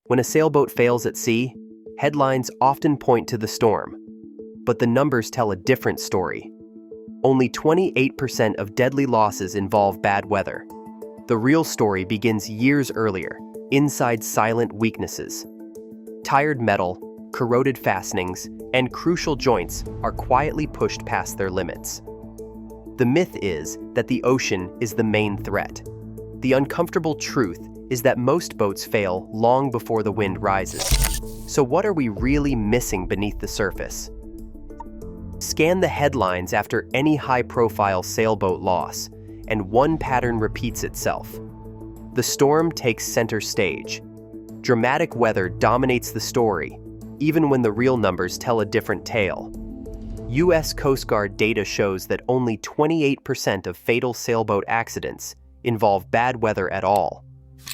When a sailboat fails at sea, headlines often point to the storm, but the numbers tell a different story. Only 28% of deadly losses involve bad weather. The real story begins years earlier, inside silent weaknesses. Tired metal, corroded fastenings, and crucial joints are quietly pushed past their limits. The myth is that the ocean is the main threat. The uncomfortable truth is that most boats fail long before the wind rises. So what are we really missing beneath the surface? Scan the headlines after any high-profile sailboat loss, and one pattern repeats itself. The storm takes center stage. Dramatic weather dominates the story, even when the real numbers tell a different tale. U.S. Coast Guard data shows that only 28% of fatal sailboat accidents involve bad weather at all.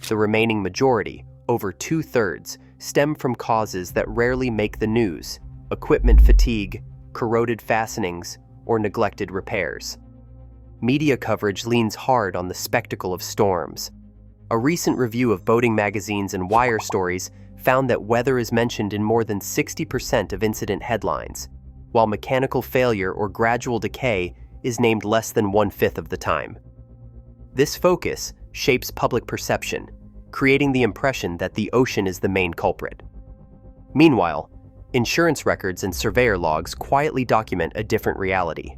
The remaining majority, over 2/3, stem from causes that rarely make the news: equipment fatigue, corroded fastenings, or neglected repairs. Media coverage leans hard on the spectacle of storms. A recent review of boating magazines and wire stories found that weather is mentioned in more than 60% of incident headlines, while mechanical failure or gradual decay is named less than 1/5 of the time. This focus shapes public perception, creating the impression that the ocean is the main culprit. Meanwhile, insurance records and surveyor logs quietly document a different reality.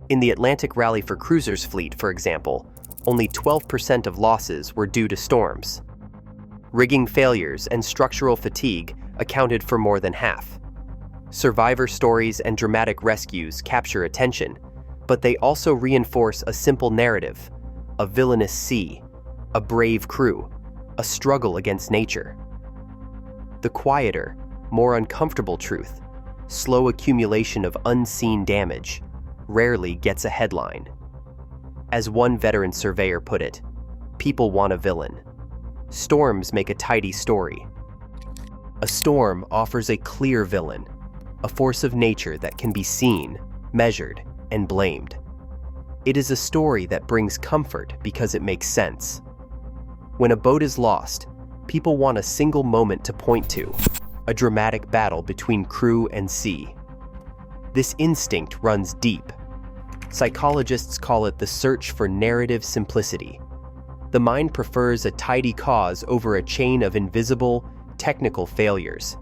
In the Atlantic Rally for Cruisers fleet, for example, only 12% of losses were due to storms. Rigging failures and structural fatigue accounted for more than half. Survivor stories and dramatic rescues capture attention, but they also reinforce a simple narrative: a villainous sea, a brave crew, a struggle against nature. The quieter, more uncomfortable truth, slow accumulation of unseen damage, rarely gets a headline. As one veteran surveyor put it, "People want a villain. Storms make a tidy story. A storm offers a clear villain, a force of nature that can be seen, measured, and blamed. It is a story that brings comfort because it makes sense. When a boat is lost, people want a single moment to point to, a dramatic battle between crew and sea. This instinct runs deep. Psychologists call it the search for narrative simplicity. The mind prefers a tidy cause over a chain of invisible, technical failures.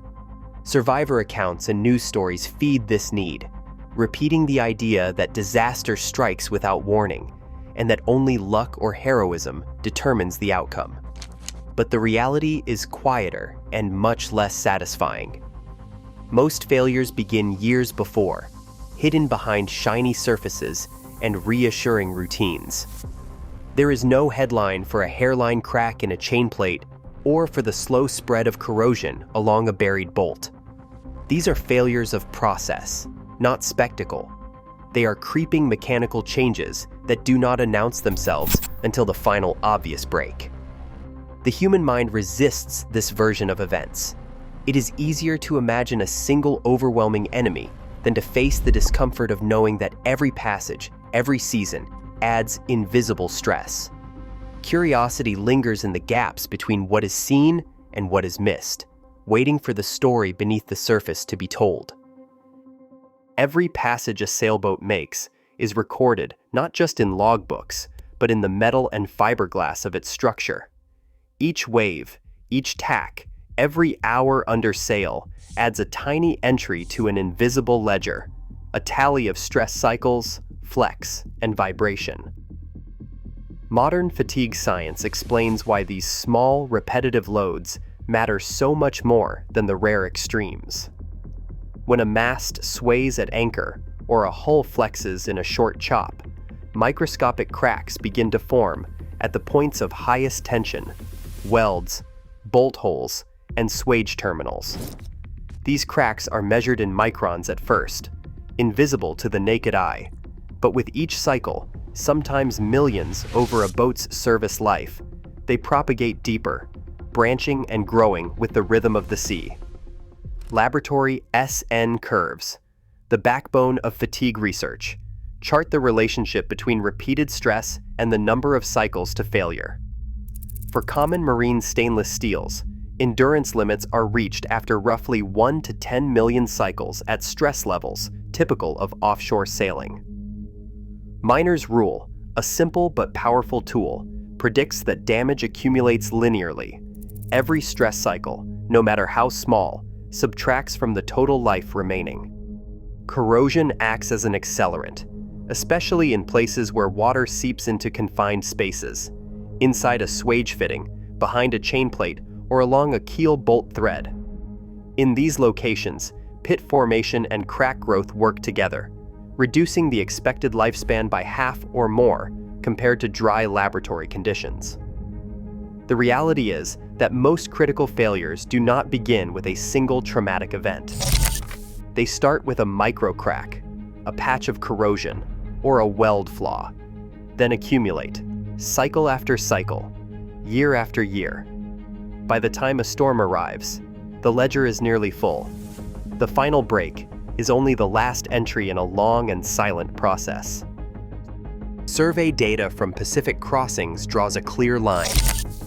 Survivor accounts and news stories feed this need, repeating the idea that disaster strikes without warning, and that only luck or heroism determines the outcome. But the reality is quieter and much less satisfying. Most failures begin years before, hidden behind shiny surfaces and reassuring routines. There is no headline for a hairline crack in a chain plate or for the slow spread of corrosion along a buried bolt. These are failures of process, not spectacle. They are creeping mechanical changes that do not announce themselves until the final obvious break. The human mind resists this version of events. It is easier to imagine a single overwhelming enemy than to face the discomfort of knowing that every passage, every season, adds invisible stress. Curiosity lingers in the gaps between what is seen and what is missed, waiting for the story beneath the surface to be told. Every passage a sailboat makes is recorded not just in logbooks, but in the metal and fiberglass of its structure. Each wave, each tack, every hour under sail adds a tiny entry to an invisible ledger, a tally of stress cycles, flex, and vibration. Modern fatigue science explains why these small, repetitive loads matter so much more than the rare extremes. When a mast sways at anchor or a hull flexes in a short chop, microscopic cracks begin to form at the points of highest tension: welds, bolt holes, and swage terminals. These cracks are measured in microns at first, invisible to the naked eye, but with each cycle, sometimes millions over a boat's service life, they propagate deeper, branching and growing with the rhythm of the sea. Laboratory SN curves, the backbone of fatigue research, chart the relationship between repeated stress and the number of cycles to failure. For common marine stainless steels, Endurance limits are reached after roughly 1 to 10 million cycles at stress levels typical of offshore sailing. Miner's rule, a simple but powerful tool, predicts that damage accumulates linearly. Every stress cycle, no matter how small, subtracts from the total life remaining. Corrosion acts as an accelerant, especially in places where water seeps into confined spaces, inside a swage fitting, behind a chain plate, or along a keel bolt thread. In these locations, pit formation and crack growth work together, reducing the expected lifespan by half or more compared to dry laboratory conditions. The reality is that most critical failures do not begin with a single traumatic event. They start with a microcrack, a patch of corrosion, or a weld flaw, then accumulate, cycle after cycle, year after year. By the time a storm arrives, the ledger is nearly full. The final break is only the last entry in a long and silent process. Survey data from Pacific crossings draws a clear line.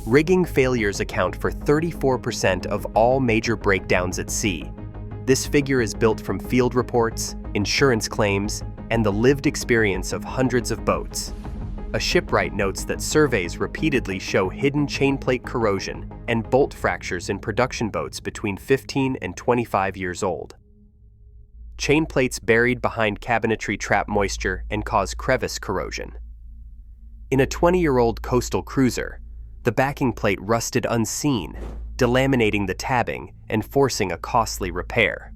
Rigging failures account for 34% of all major breakdowns at sea. This figure is built from field reports, insurance claims, and the lived experience of hundreds of boats. A shipwright notes that surveys repeatedly show hidden chainplate corrosion and bolt fractures in production boats between 15 and 25 years old. Chainplates buried behind cabinetry trap moisture and cause crevice corrosion. In a 20-year-old coastal cruiser, the backing plate rusted unseen, delaminating the tabbing and forcing a costly repair.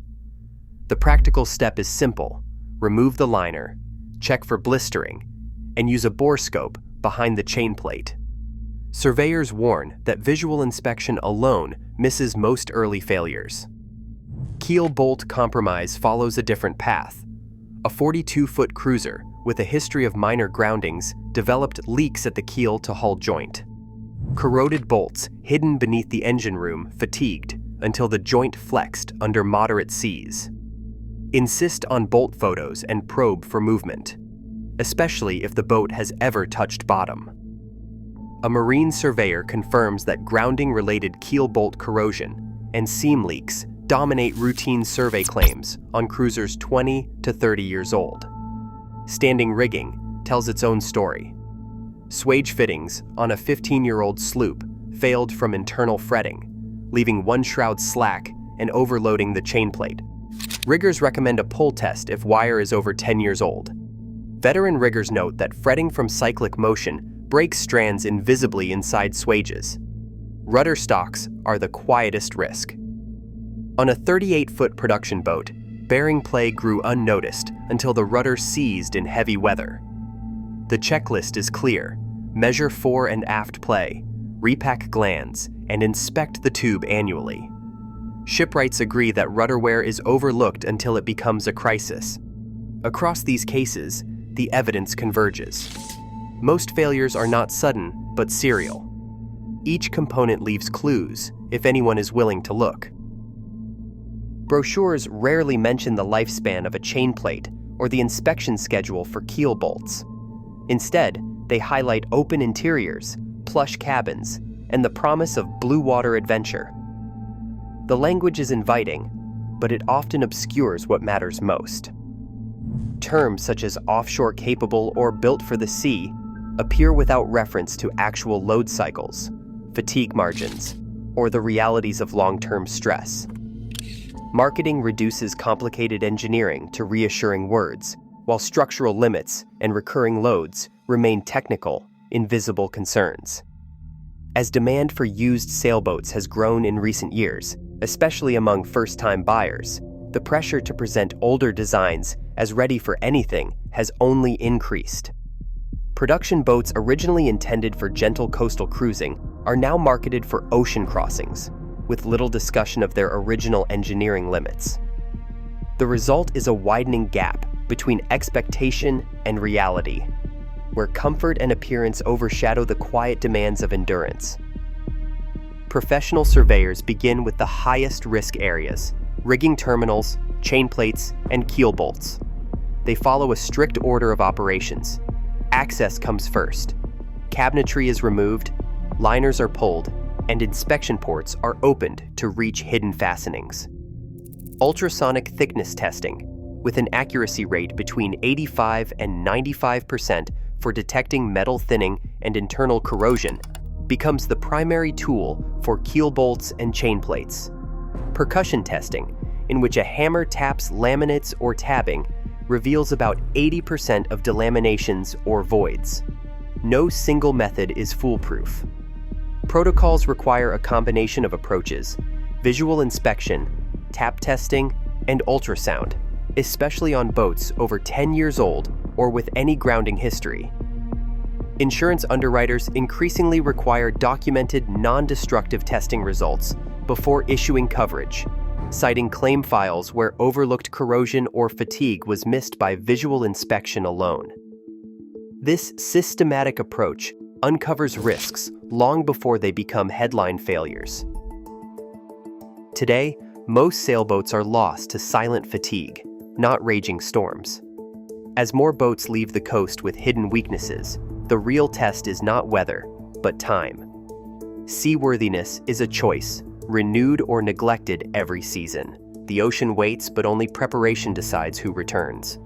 The practical step is simple: remove the liner, check for blistering, and use a bore scope behind the chain plate. Surveyors warn that visual inspection alone misses most early failures. Keel bolt compromise follows a different path. A 42-foot cruiser with a history of minor groundings developed leaks at the keel to hull joint. Corroded bolts hidden beneath the engine room fatigued until the joint flexed under moderate seas. Insist on bolt photos and probe for movement, especially if the boat has ever touched bottom. A marine surveyor confirms that grounding-related keel bolt corrosion and seam leaks dominate routine survey claims on cruisers 20 to 30 years old. Standing rigging tells its own story. Swage fittings on a 15-year-old sloop failed from internal fretting, leaving one shroud slack and overloading the chainplate. Riggers recommend a pull test if wire is over 10 years old. Veteran riggers note that fretting from cyclic motion breaks strands invisibly inside swages. Rudder stocks are the quietest risk. On a 38-foot production boat, bearing play grew unnoticed until the rudder seized in heavy weather. The checklist is clear: measure fore and aft play, repack glands, and inspect the tube annually. Shipwrights agree that rudder wear is overlooked until it becomes a crisis. Across these cases, the evidence converges. Most failures are not sudden, but serial. Each component leaves clues, if anyone is willing to look. Brochures rarely mention the lifespan of a chain plate or the inspection schedule for keel bolts. Instead, they highlight open interiors, plush cabins, and the promise of blue water adventure. The language is inviting, but it often obscures what matters most. Terms such as offshore capable or built for the sea appear without reference to actual load cycles, fatigue margins, or the realities of long-term stress. Marketing reduces complicated engineering to reassuring words, while structural limits and recurring loads remain technical, invisible concerns. As demand for used sailboats has grown in recent years, especially among first-time buyers, the pressure to present older designs as ready for anything has only increased. Production boats originally intended for gentle coastal cruising are now marketed for ocean crossings, with little discussion of their original engineering limits. The result is a widening gap between expectation and reality, where comfort and appearance overshadow the quiet demands of endurance. Professional surveyors begin with the highest risk areas: rigging terminals, chain plates, and keel bolts. They follow a strict order of operations. Access comes first. Cabinetry is removed, liners are pulled, and inspection ports are opened to reach hidden fastenings. Ultrasonic thickness testing, with an accuracy rate between 85 and 95% for detecting metal thinning and internal corrosion, becomes the primary tool for keel bolts and chain plates. Percussion testing, in which a hammer taps laminates or tabbing, reveals about 80% of delaminations or voids. No single method is foolproof. Protocols require a combination of approaches: visual inspection, tap testing, and ultrasound, especially on boats over 10 years old or with any grounding history. Insurance underwriters increasingly require documented non-destructive testing results before issuing coverage, citing claim files where overlooked corrosion or fatigue was missed by visual inspection alone. This systematic approach uncovers risks long before they become headline failures. Today, most sailboats are lost to silent fatigue, not raging storms. As more boats leave the coast with hidden weaknesses, the real test is not weather, but time. Seaworthiness is a choice, renewed or neglected every season. The ocean waits, but only preparation decides who returns.